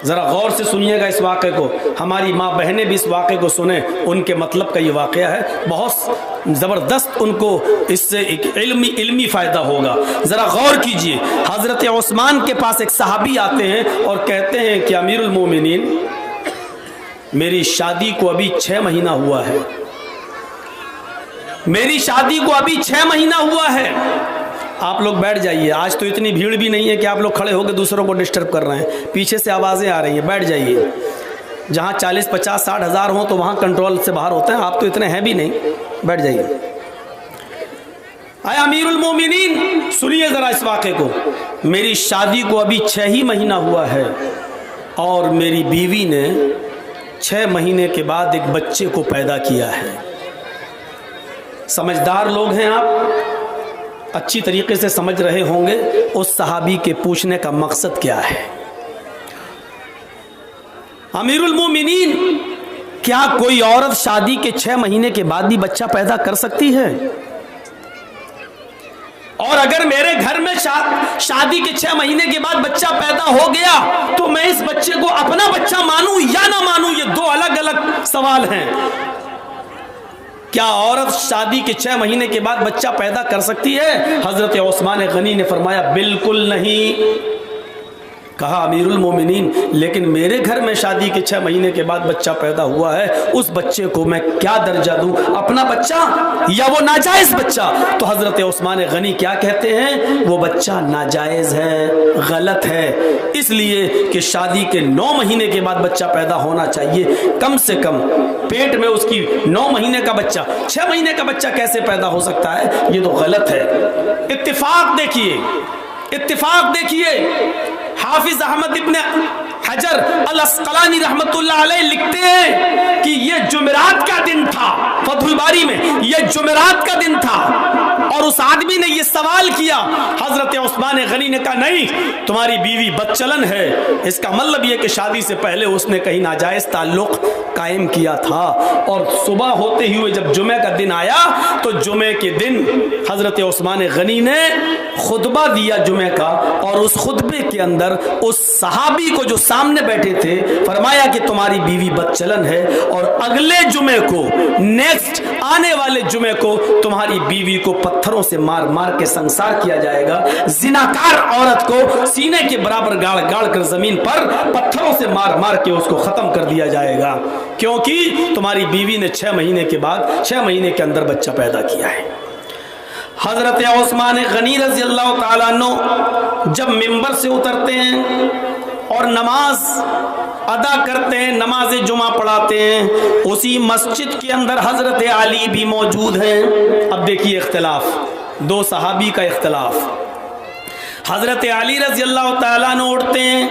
ذرا غور سے سنیے گا اس واقعے کو، ہماری ماں بہنیں بھی اس واقعے کو سنیں، ان کے مطلب کا یہ واقعہ ہے، بہت زبردست ان کو اس سے ایک علمی فائدہ ہوگا۔ ذرا غور کیجئے، حضرت عثمان کے پاس ایک صحابی آتے ہیں اور کہتے ہیں کہ امیر المومنین میری شادی کو ابھی 6 مہینہ ہوا ہے، میری شادی کو ابھی 6 مہینہ ہوا ہے۔ آپ لوگ بیٹھ جائیے، آج تو اتنی بھیڑ بھی نہیں ہے کہ آپ لوگ کھڑے ہو کے دوسروں کو ڈسٹرب کر رہے ہیں، پیچھے سے آوازیں آ رہی ہیں، بیٹھ جائیے۔ جہاں 40 50 60 ہزار ہوں تو وہاں کنٹرول سے باہر ہوتے ہیں، آپ تو اتنے ہیں بھی نہیں، بیٹھ جائیے۔ اے امیر المومنین سنیے ذرا اس واقعے کو، میری شادی کو ابھی 6 ہی مہینہ ہوا ہے اور میری بیوی نے 6 مہینے کے بعد ایک بچے کو پیدا کیا ہے۔ سمجھدار لوگ ہیں آپ، اچھی طریقے سے سمجھ رہے ہوں گے اس صحابی کے پوچھنے کا مقصد کیا ہے۔ امیر المومنین کیا کوئی عورت شادی کے 6 مہینے کے بعد بھی بچہ پیدا کر سکتی ہے؟ اور اگر میرے گھر میں شادی کے 6 مہینے کے بعد بچہ پیدا ہو گیا تو میں اس بچے کو اپنا بچہ مانوں یا نہ مانوں؟ یہ 2 الگ الگ سوال ہیں۔ کیا عورت شادی کے 6 مہینے کے بعد بچہ پیدا کر سکتی ہے؟ حضرت عثمان غنی نے فرمایا بالکل نہیں۔ کہا امیر المومنین لیکن میرے گھر میں شادی کے 6 مہینے کے بعد بچہ پیدا ہوا ہے، اس بچے کو میں کیا درجہ دوں، اپنا بچہ یا وہ ناجائز بچہ؟ تو حضرت عثمان غنی کیا کہتے ہیں؟ وہ بچہ ناجائز ہے، غلط ہے، اس لیے کہ شادی کے 9 مہینے کے بعد بچہ پیدا ہونا چاہیے کم سے کم۔ پیٹ میں اس کی 9 مہینے کا بچہ، 6 مہینے کا بچہ کیسے پیدا ہو سکتا ہے؟ یہ تو غلط ہے۔ اتفاق دیکھیے، حافظ احمد ابن حجر الاسقلانی رحمت اللہ علیہ لکھتے ہیں کہ یہ جمعرات کا دن تھا، فتح الباری میں یہ جمعرات کا دن تھا، اور اس آدمی نے یہ سوال کیا، حضرت عثمان غنی نے کہا نہیں تمہاری بیوی بدچلن ہے، اس کا مطلب یہ کہ شادی سے پہلے اس نے کہیں ناجائز تعلق قائم کیا تھا۔ اور صبح ہوتے ہی ہوئے جب جمعہ کا دن آیا تو جمعے کے دن حضرت عثمان غنی نے خطبہ دیا جمعہ کا، اور اس خطبے کے اندر اس صحابی کو جو سامنے بیٹھے تھے فرمایا کہ تمہاری بیوی بدچلن ہے، اور اگلے جمعے کو، نیکسٹ آنے والے جمعے کو تمہاری بیوی کو پتھروں سے مار مار کے سنسار کیا جائے گا، زناکار عورت کو سینے کے برابر گاڑ گاڑ کر زمین پر پتھروں سے مار مار کے اس کو ختم کر دیا جائے گا، کیونکہ تمہاری بیوی نے 6 مہینے کے بعد 6 مہینے کے اندر بچہ پیدا کیا ہے۔ حضرت عثمان غنی رضی اللہ تعالیٰ عنہ جب منبر سے اترتے ہیں اور نماز ادا کرتے ہیں، نماز جمعہ پڑھاتے ہیں، اسی مسجد کے اندر حضرت علی بھی موجود ہیں۔ اب دیکھیے اختلاف، 2 صحابی کا اختلاف۔ حضرت علی رضی اللہ تعالیٰ عنہ اٹھتے ہیں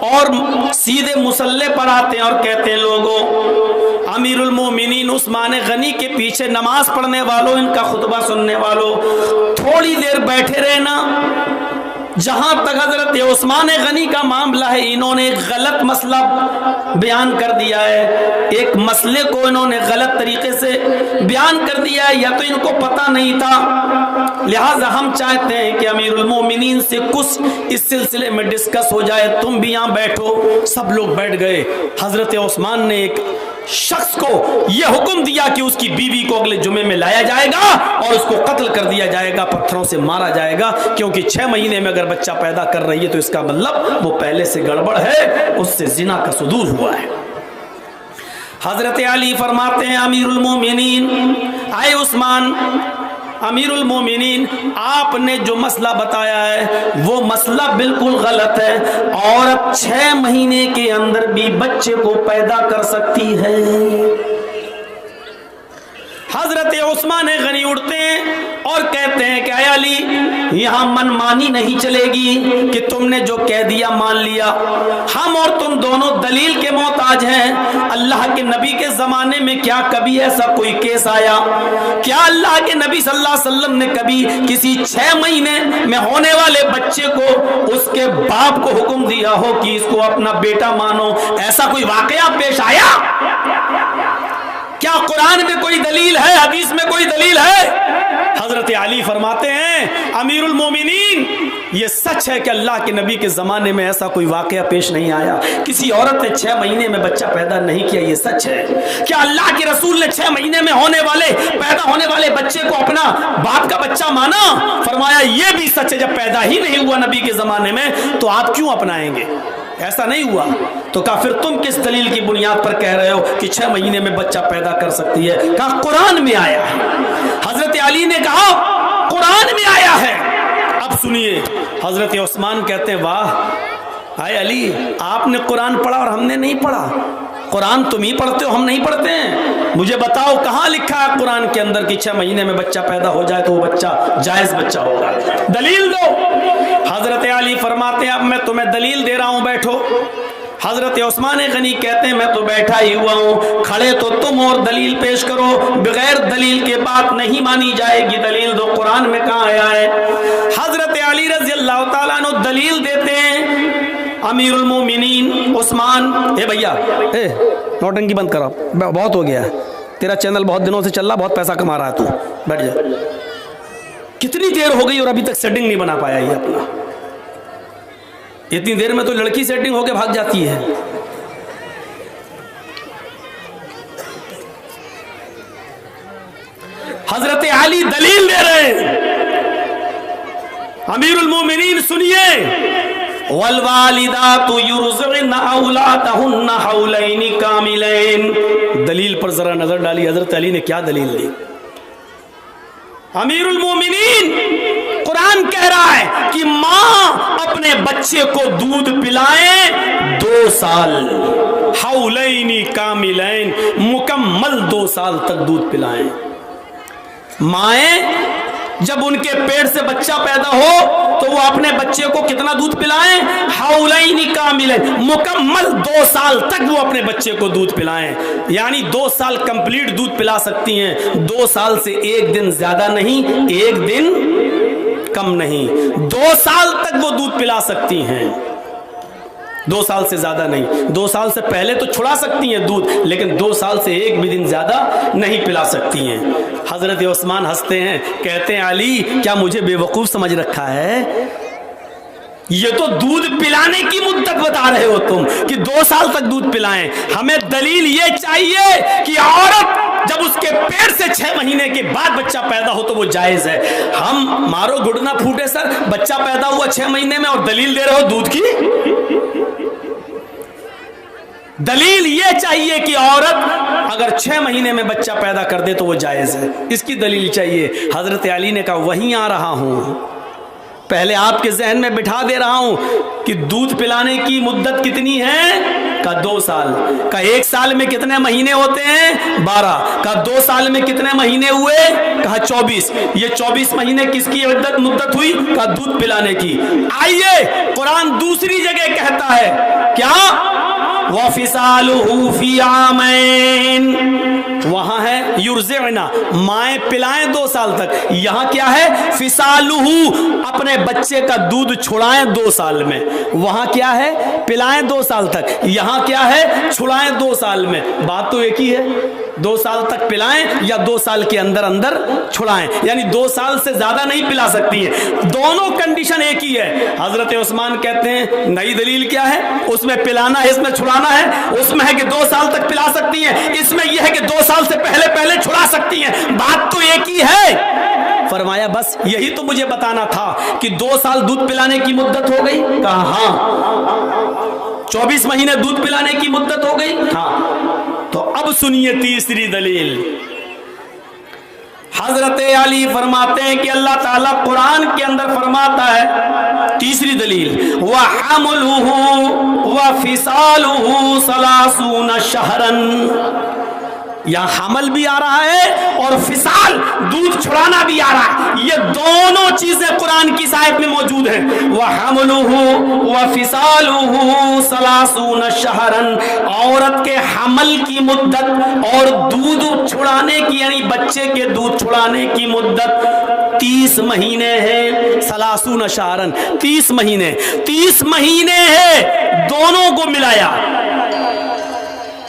اور سیدھے مصلی پر آتے ہیں اور کہتے ہیں لوگوں، امیر المومنین عثمان غنی کے پیچھے نماز پڑھنے والوں، ان کا خطبہ سننے والوں، تھوڑی دیر بیٹھے رہنا، جہاں تک حضرت عثمان غنی کا معاملہ ہے انہوں نے ایک غلط مسئلہ بیان کر دیا ہے، ایک مسئلے کو انہوں نے غلط طریقے سے بیان کر دیا ہے، یا تو ان کو پتہ نہیں تھا، لہٰذا ہم چاہتے ہیں کہ امیر المومنین سے کچھ اس سلسلے میں ڈسکس ہو جائے، تم بھی یہاں بیٹھو۔ سب لوگ بیٹھ گئے۔ حضرت عثمان نے ایک شخص کو یہ حکم دیا کہ اس کی بیوی کو اگلے جمعے میں لایا جائے گا اور اس کو قتل کر دیا جائے گا، پتھروں سے مارا جائے گا، کیونکہ 6 مہینے میں اگر بچہ پیدا کر رہی ہے تو اس کا مطلب وہ پہلے سے گڑبڑ ہے، اس سے زنا کا صدور ہوا ہے۔ حضرت علی فرماتے ہیں امیر المومنین، اے عثمان، امیر المومنین آپ نے جو مسئلہ بتایا ہے وہ مسئلہ بالکل غلط ہے، عورت 6 مہینے کے اندر بھی بچے کو پیدا کر سکتی ہے۔ حضرت عثمان غنی اٹھتے ہیں اور کہتے ہیں کہ اے علی، یہاں من مانی نہیں چلے گی کہ تم نے جو کہہ دیا مان لیا، ہم اور تم دونوں دلیل کے محتاج ہیں۔ اللہ کے نبی کے زمانے میں کیا کبھی ایسا کوئی کیس آیا؟ کیا اللہ کے نبی صلی اللہ علیہ وسلم نے کبھی کسی 6 مہینے میں ہونے والے بچے کو اس کے باپ کو حکم دیا ہو کہ اس کو اپنا بیٹا مانو؟ ایسا کوئی واقعہ پیش آیا؟ کیا قرآن میں کوئی دلیل ہے؟ حدیث میں کوئی دلیل ہے؟ حضرت علی فرماتے ہیں امیر المومنین یہ سچ ہے کہ اللہ کے نبی کے زمانے میں ایسا کوئی واقعہ پیش نہیں آیا، کسی عورت نے 6 مہینے میں بچہ پیدا نہیں کیا، یہ سچ ہے۔ کیا اللہ کے رسول نے 6 مہینے میں پیدا ہونے والے بچے کو اپنا باپ کا بچہ مانا؟ فرمایا یہ بھی سچ ہے، جب پیدا ہی نہیں ہوا نبی کے زمانے میں تو آپ کیوں اپنائیں گے؟ ایسا نہیں ہوا تو کہا پھر تم کس دلیل کی بنیاد پر کہہ رہے ہو کہ 6 مہینے میں بچہ پیدا کر سکتی ہے؟ کہا قرآن میں آیا ہے۔ حضرت علی نے کہا قرآن میں آیا ہے۔ اب سنیے، حضرت عثمان کہتے ہیں واہ اے علی، آپ نے قرآن پڑھا اور ہم نے نہیں پڑھا۔ قرآن تم ہی پڑھتے ہو، ہم نہیں پڑھتے ہیں۔ مجھے بتاؤ کہاں لکھا ہے قرآن کے اندر کہ 6 مہینے میں بچہ پیدا ہو جائے تو وہ بچہ جائز بچہ ہوگا؟ دلیل دو۔ حضرت علی فرماتے ہیں اب میں تمہیں دلیل دے رہا ہوں، بیٹھو۔ حضرت عثمان غنی کہتے ہیں میں تو بیٹھا ہی ہوا ہوں، کھڑے تو تم اور دلیل پیش کرو، بغیر دلیل کے بات نہیں مانی جائے گی، دلیل دو، قرآن میں کہاں آیا ہے؟ حضرت علی رضی اللہ تعالیٰ عنہ دلیل دیتے ہیں۔ امیر المومنین عثمان، اے بھیا اے نوٹنکی بند کرو، بہت ہو گیا ہے، تیرا چینل بہت دنوں سے چل رہا، بہت پیسہ کما رہا ہے تو، بیٹھ جا۔ کتنی دیر ہو گئی اور ابھی تک سیٹنگ نہیں بنا پایا یہ اپنا؟ اتنی دیر میں تو لڑکی سیٹنگ ہو کے بھاگ جاتی ہے۔ حضرت علی دلیل دے رہے ہیں، امیر المومنین سنیے، والوالدات یرضعن اولادہن حولین کاملین۔ دلیل پر ذرا نظر ڈالی، حضرت علی نے کیا دلیل دی؟ امیر المومنین قرآن کہہ رہا ہے کہ ماں اپنے بچے کو دودھ پلائیں 2 سال، حولین کاملین، مکمل 2 سال تک دودھ پلائیں۔ مائیں جب ان کے پیٹ سے بچہ پیدا ہو تو وہ اپنے بچے کو کتنا دودھ پلائیں؟ حولین کاملین، مکمل 2 سال تک وہ اپنے بچے کو دودھ پلائیں، یعنی 2 سال کمپلیٹ دودھ پلا سکتی ہیں، 2 سال سے 1 دن زیادہ نہیں، 1 دن کم نہیں، 2 سال تک وہ دودھ پلا سکتی ہیں، 2 سال سے زیادہ نہیں۔ 2 سال سے پہلے تو چھڑا سکتی ہیں دودھ، لیکن 2 سال سے 1 بھی دن زیادہ نہیں پلا سکتی ہیں۔ حضرت عثمان ہنستے ہیں، کہتے ہیں علی کیا مجھے بے وقوف سمجھ رکھا ہے؟ یہ تو دودھ پلانے کی مدت بتا رہے ہو تم کہ 2 سال تک دودھ پلائیں، ہمیں دلیل یہ چاہیے کہ عورت جب اس کے پیٹ سے 6 مہینے کے بعد بچہ پیدا ہو تو وہ جائز ہے۔ ہم مارو گھٹنا پھوٹے سر، بچہ پیدا ہوا 6 مہینے میں اور دلیل دے رہے ہو دودھ کی؟ دلیل یہ چاہیے کہ عورت اگر 6 مہینے میں بچہ پیدا کر دے تو وہ جائز ہے، اس کی دلیل چاہیے۔ حضرت علی نے کہا وہیں آ رہا ہوں، پہلے آپ کے ذہن میں بٹھا دے رہا ہوں کہ دودھ پلانے کی مدت کتنی ہے؟ کہا 2 سال۔ کہا 1 سال میں کتنے مہینے ہوتے ہیں؟ 12۔ کہا 2 سال میں کتنے مہینے ہوئے؟ کہا 24۔ یہ 24 مہینے کس کی مدت ہوئی؟ کہا دودھ پلانے کی۔ آئیے قرآن دوسری جگہ کہتا ہے کیا؟ وَفِصَالُهُ فِي عَامَيْنِ، وہاں ہے یرضعنا، مائیں پلائیں 2 سال تک، یہاں کیا ہے؟ فِصَالُهُ، اپنے بچے کا دودھ چھڑائیں 2 سال میں، وہاں کیا ہے؟ پلائیں 2 سال تک، یہاں کیا ہے؟ چھڑائیں 2 سال میں، بات تو ایک ہی ہے، 2 سال تک پلائیں یا 2 سال کے اندر اندر چھڑائیں، یعنی 2 سال سے زیادہ نہیں پلا سکتی ہیں، دونوں کنڈیشن ایک ہی ہے۔ حضرت عثمان کہتے ہیں نئی دلیل کیا ہے؟ اس میں پلانا ہے، اس میں چھڑانا ہے، اس میں ہے کہ 2 سال تک پلا سکتی ہیں، اس میں یہ ہے کہ 2 سال سے پہلے چھڑا سکتی ہیں، بات تو ایک ہی ہے۔ فرمایا بس یہی تو مجھے بتانا تھا کہ 2 سال دودھ پلانے کی مدت ہو گئی؟ کہا ہاں۔ 24 مہینے دودھ پلانے کی مدت ہو گئی؟ ہاں۔ تو اب سنیے تیسری دلیل۔ حضرت علی فرماتے ہیں کہ اللہ تعالیٰ قرآن کے اندر فرماتا ہے، تیسری دلیل، وَحَمْلُهُ وَفِصَالُهُ 30 شَهْرًا، یہاں حمل بھی آ رہا ہے اور فصال دودھ چھڑانا بھی آ رہا ہے، یہ دونوں چیزیں قرآن کی آیت میں موجود ہیں۔ وَحَمْلُهُ وَفِصَالُهُ 30 شَهْرًا، عورت کے حمل کی مدت اور دودھ چھڑانے کی یعنی بچے کے دودھ چھڑانے کی مدت 30 مہینے ہے۔ 30 شَهْرًا، 30 مہینے، 30 مہینے ہے، دونوں کو ملایا